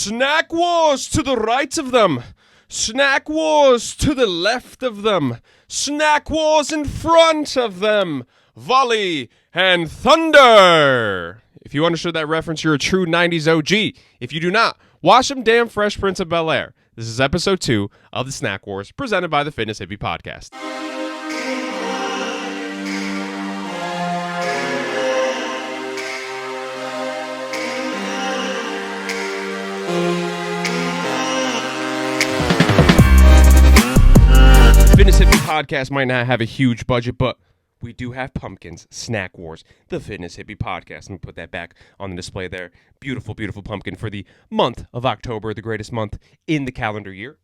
Snack wars to the right of them. Snack wars to the left of them. Snack wars in front of them. Volley and thunder. If you understood that reference, you're a true 90s OG. If you do not, watch them damn Fresh Prince of Bel-Air. This is episode 2 of the Snack Wars, presented by the Fitness Hippie Podcast. Fitness Hippie Podcast might not have a huge budget, but we do have pumpkins. Snack Wars, the Fitness Hippie Podcast. Let me put that back on the display there. Beautiful, beautiful pumpkin for the month of October, the greatest month in the calendar year.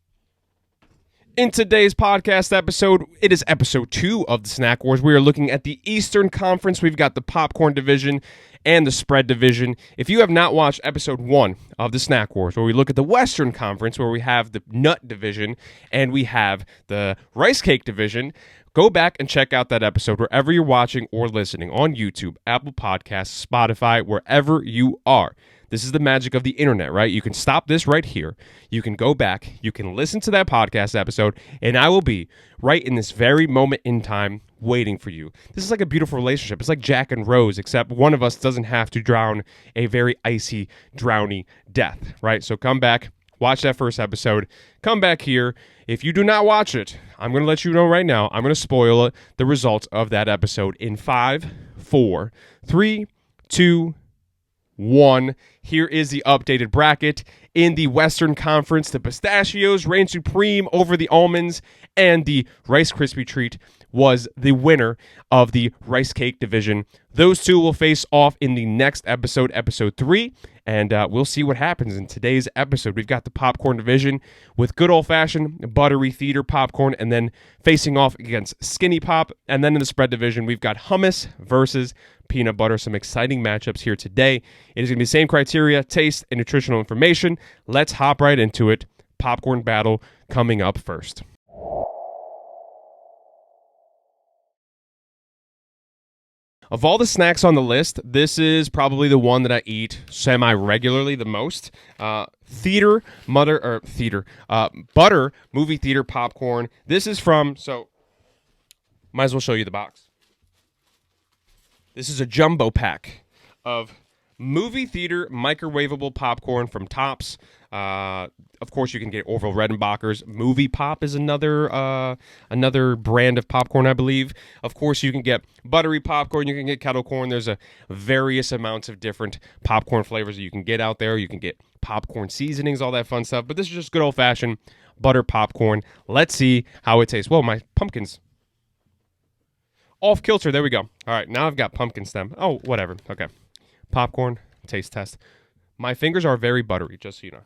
In today's podcast episode, it is episode 2 of the Snack Wars. We are looking at the Eastern Conference. We've got the popcorn division and the spread division. If you have not watched episode 1 of the Snack Wars, where we look at the Western Conference, where we have the nut division and we have the rice cake division, go back and check out that episode wherever you're watching or listening, on YouTube, Apple Podcasts, Spotify, wherever you are. This is the magic of the internet, right? You can stop this right here. You can go back. You can listen to that podcast episode, and I will be right in this very moment in time waiting for you. This is like a beautiful relationship. It's like Jack and Rose, except one of us doesn't have to drown a very icy, drowny death, right? So come back, watch that first episode, come back here. If you do not watch it, I'm going to let you know right now, I'm going to spoil the results of that episode in 5, 4, 3, 2, 1. Here is the updated bracket. In the Western Conference, the pistachios reign supreme over the almonds, and the Rice Krispie treat was the winner of the rice cake division. Those two will face off in the next episode, episode 3, and we'll see what happens in today's episode. We've got the popcorn division with good old-fashioned buttery theater popcorn, and then facing off against Skinny Pop. And then in the spread division, we've got hummus versus peanut butter. Some exciting matchups here today. It is going to be the same criteria, taste, and nutritional information. Let's hop right into it. Popcorn battle coming up first. Of all the snacks on the list, this is probably the one that I eat semi-regularly the most. Butter movie theater popcorn. This is from, so might as well show you the box. This is a jumbo pack of movie theater microwavable popcorn from Tops. Of course, you can get Orville Redenbacher's Movie Pop is another brand of popcorn, I believe. Of course, you can get buttery popcorn. You can get kettle corn. There's a various amounts of different popcorn flavors that you can get out there. You can get popcorn seasonings, all that fun stuff. But this is just good old-fashioned butter popcorn. Let's see how it tastes. Whoa, my pumpkin's off kilter. There we go. All right, now I've got pumpkin stem. Oh, whatever. Okay. Popcorn taste test. My fingers are very buttery, just so you know.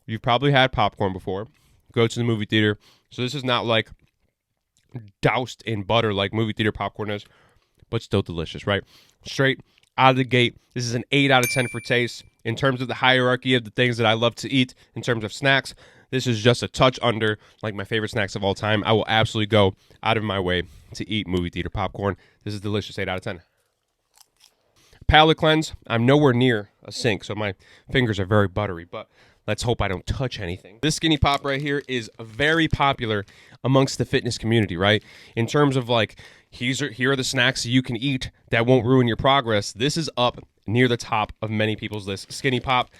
You've probably had popcorn before. Go to the movie theater. So this is not like doused in butter like movie theater popcorn is, but still delicious, right? Straight out of the gate, this is an 8 out of 10 for taste. In terms of the hierarchy of the things that I love to eat, in terms of snacks, this is just a touch under like my favorite snacks of all time. I will absolutely go out of my way to eat movie theater popcorn. This is delicious, 8 out of 10. Palate cleanse, I'm nowhere near a sink, so my fingers are very buttery, but let's hope I don't touch anything. This Skinny Pop right here is very popular amongst the fitness community, right? In terms of like, here are the snacks you can eat that won't ruin your progress. This is up near the top of many people's list. Skinny Pop,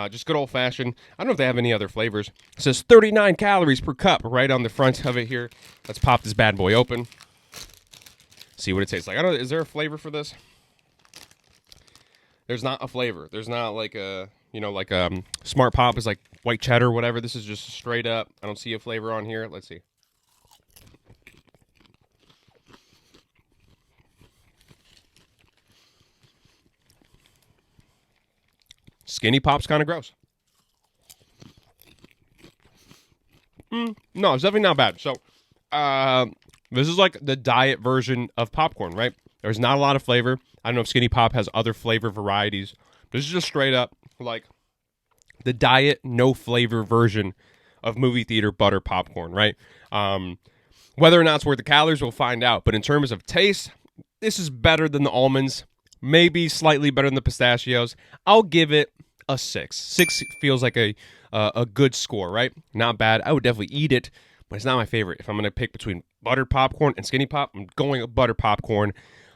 just good old-fashioned. I don't know if they have any other flavors. It says 39 calories per cup right on the front of it here. Let's pop this bad boy open. See what it tastes like. I don't know, is there a flavor for this? There's not a flavor. There's not like a, Smart Pop is like white cheddar or whatever. This is just straight up. I don't see a flavor on here. Let's see. Skinny Pop's kind of gross. No, it's definitely not bad. So, this is like the diet version of popcorn, right? There's not a lot of flavor. I don't know if Skinny Pop has other flavor varieties. This is just straight up like the diet, no flavor version of movie theater butter popcorn, right? Whether or not it's worth the calories, we'll find out. But in terms of taste, this is better than the almonds, maybe slightly better than the pistachios. I'll give it a 6. 6 feels like a good score, right? Not bad. I would definitely eat it, but it's not my favorite. If I'm going to pick between buttered popcorn and skinny pop, I'm going with butter popcorn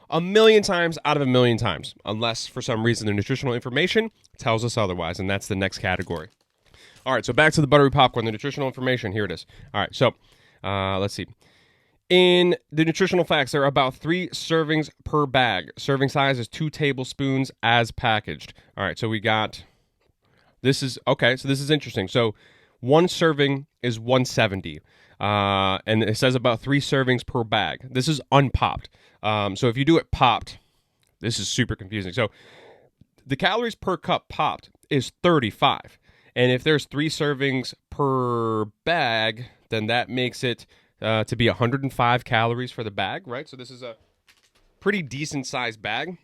a million times out of a million times, unless for some reason the nutritional information tells us otherwise, and that's the next category. All right, so back to the buttery popcorn, the nutritional information. Here it is. All right, so let's see. In the nutritional facts, there are about 3 servings per bag. Serving size is 2 tablespoons as packaged. All right, so we got, this is interesting. So 1 serving is 170. And it says about 3 servings per bag. This is unpopped. So if you do it popped, this is super confusing. So the calories per cup popped is 35. And if there's 3 servings per bag, then that makes it to be 105 calories for the bag, right? So this is a pretty decent sized bag.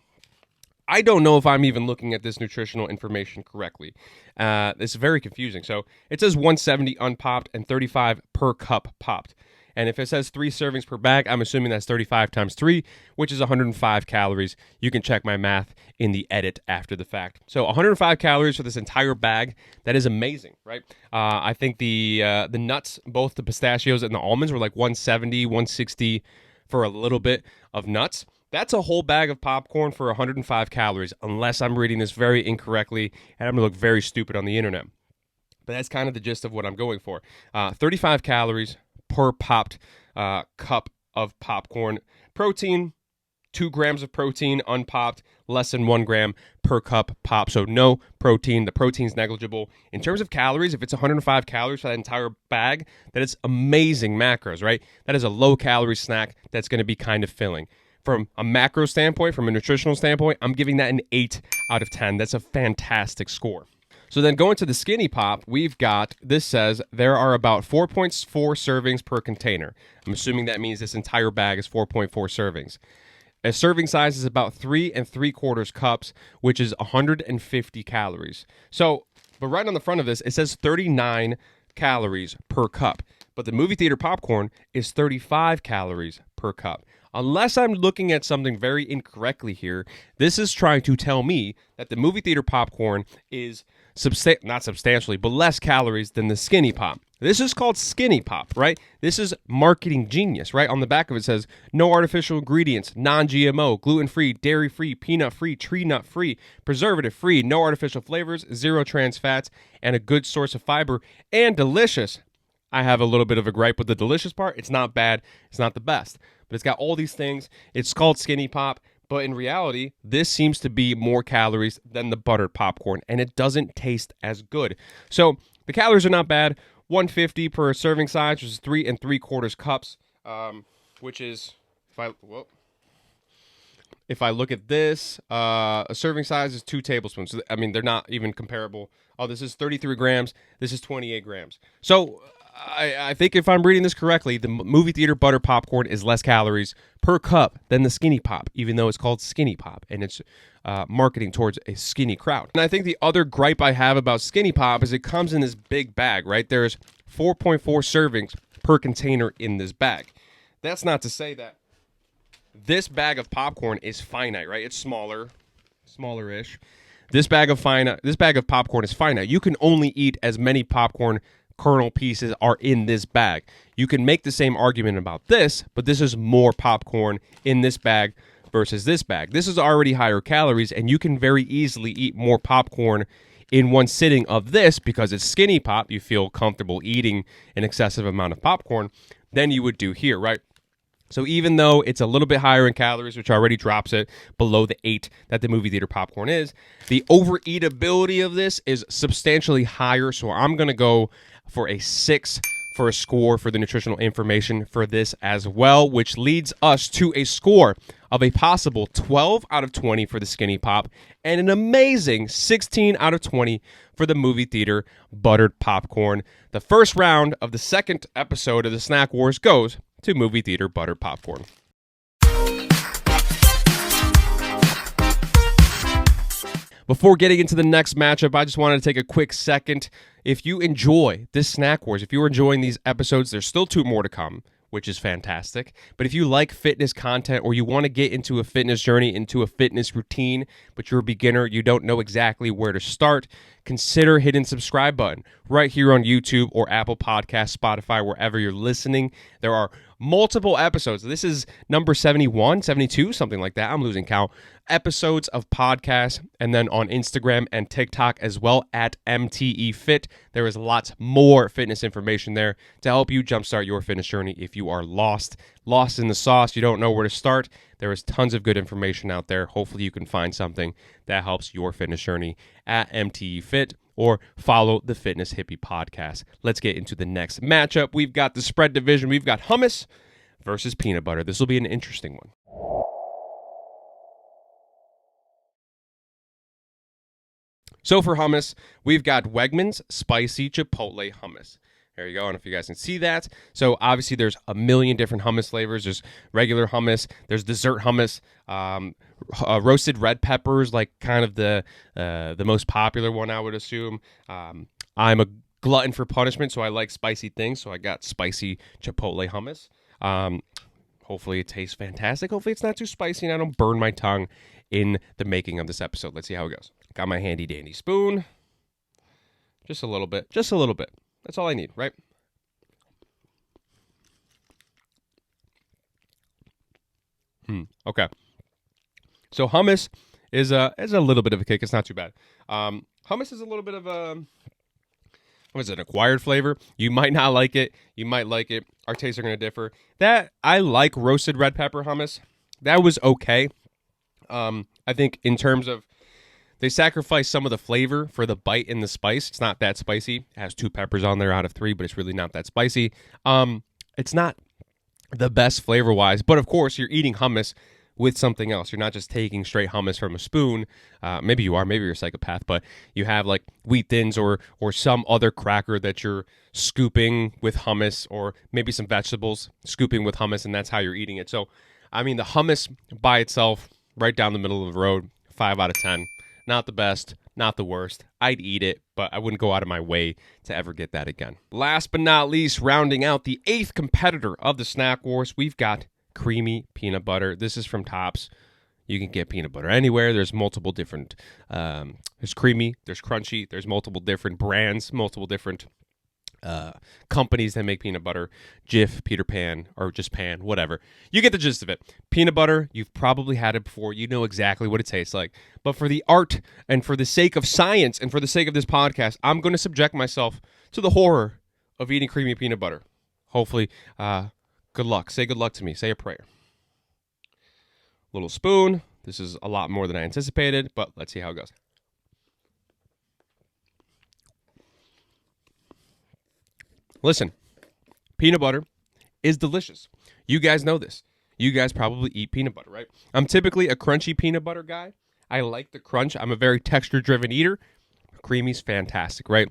I don't know if I'm even looking at this nutritional information correctly. It's very confusing. So it says 170 unpopped and 35 per cup popped. And if it says 3 servings per bag, I'm assuming that's 35 times 3, which is 105 calories. You can check my math in the edit after the fact. So 105 calories for this entire bag. That is amazing, right? I think the nuts, both the pistachios and the almonds, were like 170, 160 for a little bit of nuts. That's a whole bag of popcorn for 105 calories, unless I'm reading this very incorrectly, and I'm going to look very stupid on the internet. But that's kind of the gist of what I'm going for. 35 calories per popped cup of popcorn. Protein, 2 grams of protein unpopped, less than 1 gram per cup pop. So no protein. The protein's negligible. In terms of calories, if it's 105 calories for that entire bag, that is amazing macros, right? That is a low-calorie snack that's going to be kind of filling. From a macro standpoint, from a nutritional standpoint, I'm giving that an 8 out of 10. That's a fantastic score. So then going to the skinny pop, we've got, this says there are about 4.4 servings per container. I'm assuming that means this entire bag is 4.4 servings. A serving size is about 3 3/4 cups, which is 150 calories. So, but right on the front of this, it says 39 calories per cup. But the movie theater popcorn is 35 calories per cup. Unless I'm looking at something very incorrectly here, this is trying to tell me that the movie theater popcorn is not substantially, but less calories than the skinny pop. This is called skinny pop, right? This is marketing genius, right? On the back of it says, no artificial ingredients, non-GMO, gluten-free, dairy-free, peanut-free, tree nut-free, preservative-free, no artificial flavors, 0 trans fats, and a good source of fiber, and delicious. I have a little bit of a gripe with the delicious part. It's not bad. It's not the best. But it's got all these things. It's called skinny pop. But in reality, this seems to be more calories than the buttered popcorn, and it doesn't taste as good. So the calories are not bad. 150 per serving size, which is 3 3/4 cups, which is, if I look at this, a serving size is 2 tablespoons. So, I mean, they're not even comparable. Oh, this is 33 grams. This is 28 grams. So I think if I'm reading this correctly, the movie theater butter popcorn is less calories per cup than the skinny pop, even though it's called skinny pop, and it's marketing towards a skinny crowd. And I think the other gripe I have about skinny pop is it comes in this big bag, right? There's 4.4 servings per container in this bag. That's not to say that this bag of popcorn is finite, right? It's smaller-ish. This bag of popcorn is finite. You can only eat as many popcorn kernel pieces are in this bag. You can make the same argument about this, but this is more popcorn in this bag versus this bag. This is already higher calories, and you can very easily eat more popcorn in one sitting of this because it's skinny pop. You feel comfortable eating an excessive amount of popcorn than you would do here, right? So even though it's a little bit higher in calories, which already drops it below the 8 that the movie theater popcorn is, the overeatability of this is substantially higher. So I'm going to go for a 6 for a score for the nutritional information for this as well, which leads us to a score of a possible 12 out of 20 for the skinny pop and an amazing 16 out of 20 for the movie theater buttered popcorn. The first round of the second episode of the Snack Wars goes to movie theater buttered popcorn. Before getting into the next matchup, I just wanted to take a quick second. If you enjoy this Snack Wars, if you're enjoying these episodes, there's still 2 more to come, which is fantastic. But if you like fitness content or you want to get into a fitness journey, into a fitness routine, but you're a beginner, you don't know exactly where to start, consider hitting subscribe button right here on YouTube or Apple Podcasts, Spotify, wherever you're listening. There are multiple episodes. This is number 71, 72, something like that. I'm losing count. Episodes of podcasts, and then on Instagram and TikTok as well at MTE Fit. There is lots more fitness information there to help you jumpstart your fitness journey if you are lost in the sauce, you don't know where to start. There is tons of good information out there. Hopefully you can find something that helps your fitness journey at MTE Fit, or follow the Fitness Hippie Podcast. Let's get into the next matchup. We've got the spread division. We've got hummus versus peanut butter. This will be an interesting one. So for hummus, we've got Wegmans Spicy Chipotle Hummus. There you go. I don't know if you guys can see that. So obviously there's a million different hummus flavors. There's regular hummus. There's dessert hummus. Roasted red peppers, like kind of the most popular one, I would assume. I'm a glutton for punishment, so I like spicy things. So I got spicy Chipotle hummus. Hopefully it tastes fantastic. Hopefully it's not too spicy and I don't burn my tongue in the making of this episode. Let's see how it goes. Got my handy dandy spoon. Just a little bit. Just a little bit. That's all I need, right? Okay. So hummus is a little bit of a kick. It's not too bad. Hummus is a little bit of a, what is it, an acquired flavor. You might not like it. You might like it. Our tastes are going to differ. That I like roasted red pepper hummus. That was okay. I think in terms of, they sacrifice some of the flavor for the bite and the spice. It's not that spicy. It has 2 peppers on there out of 3, but it's really not that spicy. It's not the best flavor-wise, but of course, you're eating hummus with something else. You're not just taking straight hummus from a spoon. Maybe you are. Maybe you're a psychopath, but you have like Wheat Thins or some other cracker that you're scooping with hummus, or maybe some vegetables, scooping with hummus, and that's how you're eating it. So, I mean, the hummus by itself, right down the middle of the road, 5 out of 10. Not the best, not the worst. I'd eat it, but I wouldn't go out of my way to ever get that again. Last but not least, rounding out the 8th competitor of the Snack Wars, we've got creamy peanut butter. This is from Tops. You can get peanut butter anywhere. There's multiple different, there's creamy, there's crunchy, there's multiple different brands, multiple different companies that make peanut butter. Jif, Peter Pan, or just Pan, whatever. You get the gist of it. Peanut butter, you've probably had it before. You know exactly what it tastes like. But for the art and for the sake of science and for the sake of this podcast, I'm going to subject myself to the horror of eating creamy peanut butter. Hopefully, good luck. Say good luck to me. Say a prayer. Little spoon. This is a lot more than I anticipated, but let's see how it goes. Listen, peanut butter is delicious. You guys know this. You guys probably eat peanut butter, right? I'm typically a crunchy peanut butter guy. I like the crunch. I'm a very texture-driven eater. Creamy's fantastic, right?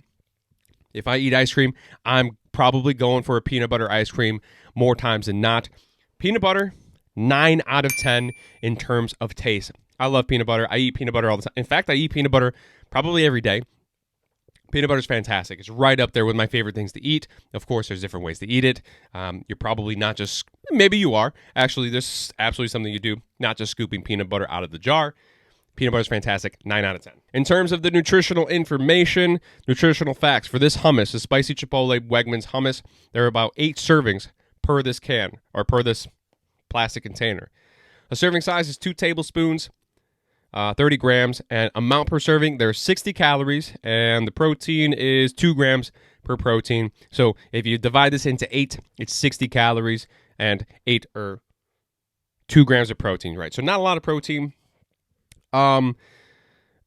If I eat ice cream, I'm probably going for a peanut butter ice cream more times than not. Peanut butter, 9 out of 10 in terms of taste. I love peanut butter. I eat peanut butter all the time. In fact, I eat peanut butter probably every day. Peanut butter is fantastic. It's right up there with my favorite things to eat. Of course, there's different ways to eat it. You're probably not just, maybe you are. Actually, there's absolutely something you do, not just scooping peanut butter out of the jar. Peanut butter is fantastic, 9 out of 10. In terms of the nutritional information, nutritional facts for this hummus, the spicy Chipotle Wegmans hummus, there are about 8 servings per this can, or per this plastic container. A serving size is 2 tablespoons. 30 grams, and amount per serving, there's 60 calories, and the protein is 2 grams per protein. So if you divide this into 8, it's 60 calories and 2 grams of protein, right? So not a lot of protein. An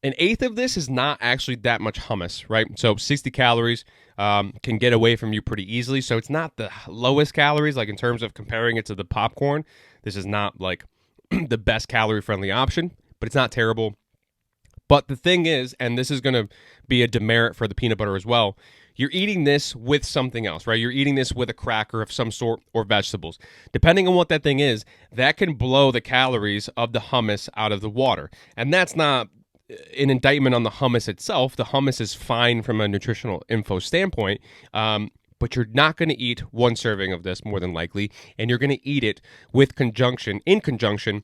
eighth of this is not actually that much hummus, right? So 60 calories can get away from you pretty easily. So it's not the lowest calories, like in terms of comparing it to the popcorn. This is not like the best calorie-friendly option, but it's not terrible. But the thing is, and this is going to be a demerit for the peanut butter as well, you're eating this with something else, right? You're eating this with a cracker of some sort or vegetables. Depending on what that thing is, that can blow the calories of the hummus out of the water. And that's not an indictment on the hummus itself. The hummus is fine from a nutritional info standpoint, but you're not going to eat one serving of this more than likely, and you're going to eat it in conjunction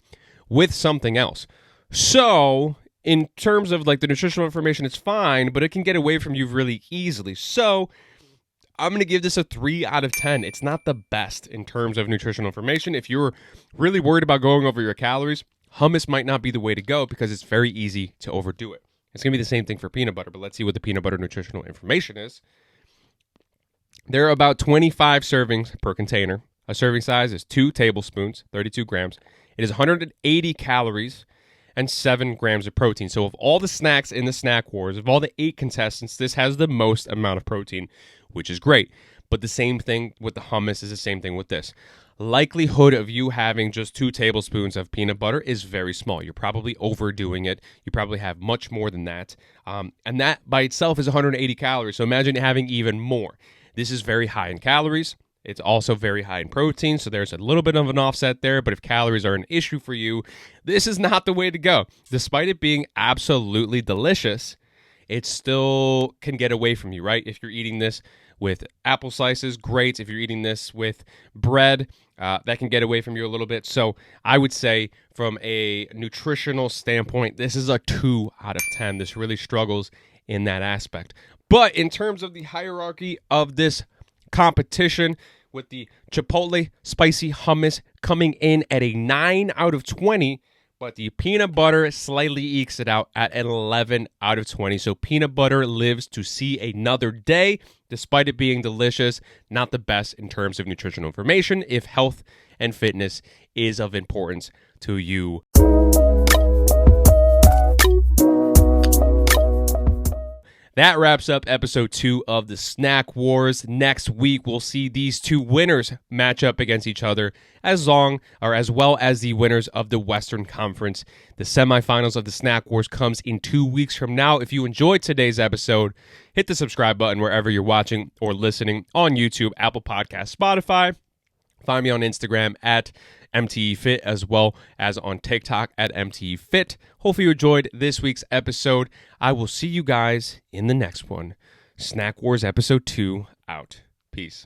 with something else. So in terms of like the nutritional information, it's fine, but it can get away from you really easily. So I'm going to give this a 3 out of 10. It's not the best in terms of nutritional information. If you're really worried about going over your calories, hummus might not be the way to go because it's very easy to overdo it. It's going to be the same thing for peanut butter, but let's see what the peanut butter nutritional information is. There are about 25 servings per container. A serving size is 2 tablespoons, 32 grams. It is 180 calories and 7 grams of protein. So of all the snacks in the snack wars, of all the 8 contestants, this has the most amount of protein, which is great. But the same thing with the hummus is the same thing with this. Likelihood of you having just 2 tablespoons of peanut butter is very small. You're probably overdoing it. You probably have much more than that. And that by itself is 180 calories. So imagine having even more. This is very high in calories. It's also very high in protein, so there's a little bit of an offset there, but if calories are an issue for you, this is not the way to go. Despite it being absolutely delicious, it still can get away from you, right? If you're eating this with apple slices, great. If you're eating this with bread, that can get away from you a little bit. So I would say from a nutritional standpoint, this is a 2 out of 10. This really struggles in that aspect. But in terms of the hierarchy of this competition, with the Chipotle spicy hummus coming in at a 9 out of 20, but the peanut butter slightly ekes it out at an 11 out of 20. So peanut butter lives to see another day, despite it being delicious. Not the best in terms of nutritional information if health and fitness is of importance to you. That wraps up episode 2 of the Snack Wars. Next week, we'll see these 2 winners match up against each other as well as the winners of the Western Conference. The semifinals of the Snack Wars comes in 2 weeks from now. If you enjoyed today's episode, hit the subscribe button wherever you're watching or listening on YouTube, Apple Podcasts, Spotify. Find me on Instagram at MTEFit as well as on TikTok at MTEFit. Hopefully you enjoyed this week's episode. I will see you guys in the next one. Snack Wars episode 2 out. Peace.